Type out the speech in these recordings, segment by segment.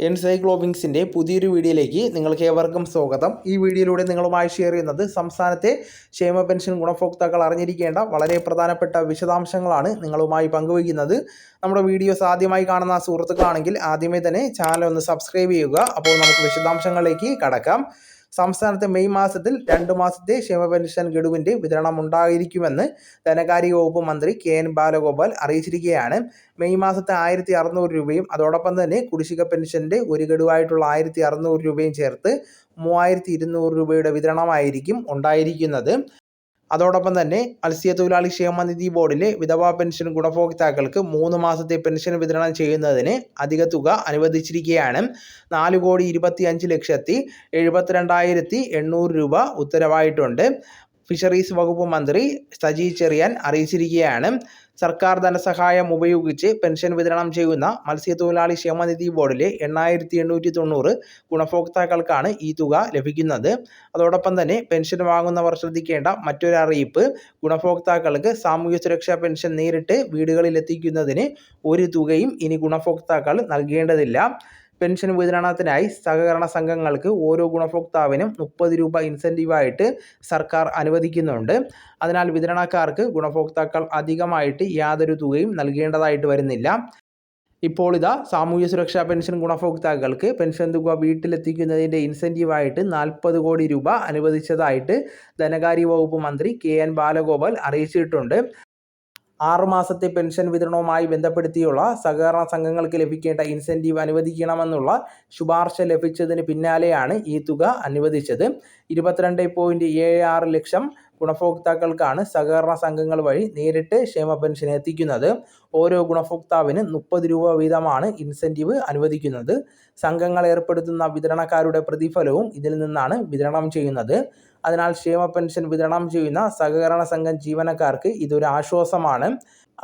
എൻസൈക്ലോബിങ്സിൻ്റെ പുതിയൊരു വീഡിയോയിലേക്ക് നിങ്ങൾക്ക് ഏവർക്കും സ്വാഗതം. ഈ വീഡിയോയിലൂടെ നിങ്ങളുമായി ഷെയർ ചെയ്യുന്നത് സംസ്ഥാനത്തെ ക്ഷേമ പെൻഷൻ ഗുണഭോക്താക്കൾ അറിഞ്ഞിരിക്കേണ്ട വളരെ പ്രധാനപ്പെട്ട വിശദാംശങ്ങളാണ് നിങ്ങളുമായി പങ്കുവയ്ക്കുന്നത്. നമ്മുടെ വീഡിയോസ് ആദ്യമായി കാണുന്ന സുഹൃത്തുക്കളാണെങ്കിൽ ആദ്യമേ തന്നെ ചാനൽ ഒന്ന് സബ്സ്ക്രൈബ് ചെയ്യുക. അപ്പോൾ നമുക്ക് വിശദാംശങ്ങളിലേക്ക് കടക്കാം. സംസ്ഥാനത്തെ മെയ് മാസത്തിൽ 2 മാസത്തെ ക്ഷേമ പെൻഷൻ ഗഡുവിൻ്റെ വിതരണം ഉണ്ടായിരിക്കുമെന്ന് ധനകാര്യ വകുപ്പ് മന്ത്രി KN ബാലഗോപാൽ അറിയിച്ചിരിക്കുകയാണ്. മെയ് മാസത്തെ 1600 രൂപയും അതോടൊപ്പം തന്നെ കുടിശ്ശിക പെൻഷൻ്റെ ഒരു ഗഡുവായിട്ടുള്ള 1600 രൂപയും ചേർത്ത് 3200 രൂപയുടെ വിതരണമായിരിക്കും ഉണ്ടായിരിക്കുന്നത്. അതോടൊപ്പം തന്നെ മത്സ്യത്തൊഴിലാളി ക്ഷേമനിധി ബോർഡിലെ വിധവാ പെൻഷൻ ഗുണഭോക്താക്കൾക്ക് 3 മാസത്തെ പെൻഷൻ വിതരണം ചെയ്യുന്നതിന് അധിക തുക അനുവദിച്ചിരിക്കുകയാണ്. 4,25,72,800 രൂപ ഉത്തരവായിട്ടുണ്ട്. ഫിഷറീസ് വകുപ്പ് മന്ത്രി സജി ചെറിയാൻ അറിയിച്ചിരിക്കുകയാണ്. സർക്കാർ ധനസഹായം ഉപയോഗിച്ച് പെൻഷൻ വിതരണം ചെയ്യുന്ന മത്സ്യത്തൊഴിലാളി ക്ഷേമനിധി ബോർഡിലെ 8,890 ഗുണഭോക്താക്കൾക്കാണ് ഈ തുക ലഭിക്കുന്നത്. അതോടൊപ്പം തന്നെ പെൻഷൻ വാങ്ങുന്നവർ ശ്രദ്ധിക്കേണ്ട മറ്റൊരു അറിയിപ്പ്, ഗുണഭോക്താക്കൾക്ക് സാമൂഹ്യ സുരക്ഷാ പെൻഷൻ നേരിട്ട് വീടുകളിൽ എത്തിക്കുന്നതിന് ഒരു തുകയും ഇനി ഗുണഭോക്താക്കൾ നൽകേണ്ടതില്ല. പെൻഷൻ വിതരണത്തിനായി സഹകരണ സംഘങ്ങൾക്ക് ഓരോ ഗുണഭോക്താവിനും 30 രൂപ ഇൻസെൻറ്റീവായിട്ട് സർക്കാർ അനുവദിക്കുന്നുണ്ട്. അതിനാൽ വിതരണക്കാർക്ക് ഗുണഭോക്താക്കൾ അധികമായിട്ട് യാതൊരു തുകയും നൽകേണ്ടതായിട്ട് വരുന്നില്ല. ഇപ്പോൾ ഇതാ സാമൂഹ്യ സുരക്ഷാ പെൻഷൻ ഗുണഭോക്താക്കൾക്ക് പെൻഷൻ തുക വീട്ടിലെത്തിക്കുന്നതിൻ്റെ ഇൻസെൻറ്റീവായിട്ട് 40 കോടി രൂപ അനുവദിച്ചതായിട്ട് ധനകാര്യ വകുപ്പ് മന്ത്രി KN ബാലഗോപാൽ അറിയിച്ചിട്ടുണ്ട്. 6 മാസത്തെ പെൻഷൻ വിതരണവുമായി ബന്ധപ്പെടുത്തിയുള്ള സഹകരണ സംഘങ്ങൾക്ക് ലഭിക്കേണ്ട ഇൻസെൻറ്റീവ് അനുവദിക്കണമെന്നുള്ള ശുപാർശ ലഭിച്ചതിന് പിന്നാലെയാണ് ഈ തുക അനുവദിച്ചത്. 22.76 ലക്ഷം ഗുണഭോക്താക്കൾക്കാണ് സഹകരണ സംഘങ്ങൾ വഴി നേരിട്ട് ക്ഷേമ പെൻഷൻ എത്തിക്കുന്നത്. ഓരോ ഗുണഭോക്താവിന് 30 രൂപ വീതമാണ് ഇൻസെൻറ്റീവ് അനുവദിക്കുന്നത്. സംഘങ്ങൾ ഏർപ്പെടുത്തുന്ന വിതരണക്കാരുടെ പ്രതിഫലവും ഇതിൽ നിന്നാണ് വിതരണം ചെയ്യുന്നത്. അതിനാൽ ക്ഷേമ പെൻഷൻ വിതരണം ചെയ്യുന്ന സഹകരണ സംഘം ജീവനക്കാർക്ക് ഇതൊരു ആശ്വാസമാണ്.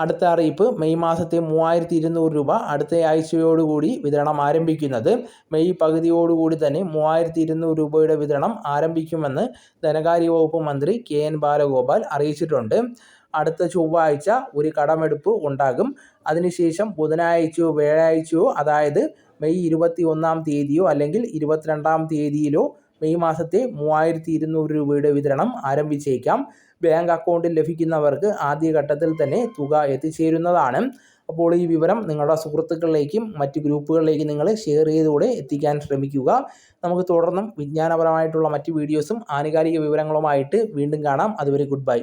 അടുത്ത അറിയിപ്പ്, മെയ് മാസത്തെ 3200 രൂപ അടുത്ത ആഴ്ചയോടുകൂടി വിതരണം ആരംഭിക്കുന്നത്. മെയ് പകുതിയോടുകൂടി തന്നെ 3200 രൂപയുടെ വിതരണം ആരംഭിക്കുമെന്ന് ധനകാര്യ വകുപ്പ് മന്ത്രി KN ബാലഗോപാൽ അറിയിച്ചിട്ടുണ്ട്. അടുത്ത ചൊവ്വാഴ്ച ഒരു കടമെടുപ്പ് ഉണ്ടാകും. അതിനുശേഷം ബുധനാഴ്ചയോ വ്യാഴാഴ്ചയോ, അതായത് മെയ് 21-ാം തീയതിയോ അല്ലെങ്കിൽ 22-ാം തീയതിയിലോ മെയ് മാസത്തെ 3200 രൂപയുടെ വിതരണം ആരംഭിച്ചേക്കാം. ബാങ്ക് അക്കൗണ്ടിൽ ലഭിക്കുന്നവർക്ക് ആദ്യഘട്ടത്തിൽ തന്നെ തുക എത്തിച്ചേരുന്നതാണ്. അപ്പോൾ ഈ വിവരം നിങ്ങളുടെ സുഹൃത്തുക്കളിലേക്കും മറ്റ് ഗ്രൂപ്പുകളിലേക്കും നിങ്ങൾ ഷെയർ ചെയ്തുകൂടെ എത്തിക്കാൻ ശ്രമിക്കുക. നമുക്ക് തുടർന്നും വിജ്ഞാനപരമായിട്ടുള്ള മറ്റ് വീഡിയോസും ആനുകാലിക വിവരങ്ങളുമായിട്ട് വീണ്ടും കാണാം. അതുവരെ ഗുഡ് ബൈ.